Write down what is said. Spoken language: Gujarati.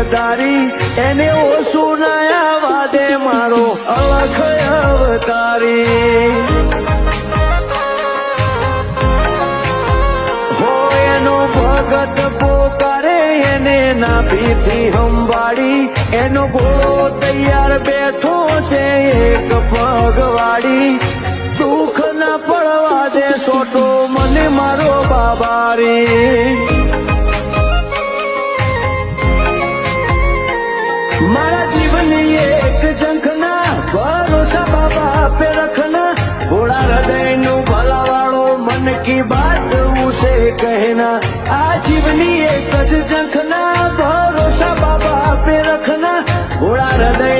ધારી એને ઓછું ના વાદે મારો અલખ અવતારી હો એનો ભગત પોકારે એને નાભીથી સંભાળી એનો ઘોડો તૈયાર બેઠો છે એક પગવાડી દુઃખ ના પડવા દે સોટો મને મારો બાબારી મારા જીવનની એક ઝંખના ભરોસા બાબા આપે રખના ઘોડા હૃદયનું ભલાવાળો મન કી બાત ઉસે કહેના આ જીવની એક જ ઝંખના ભરોસા બાબા આપે રખના ઘોડા હૃદય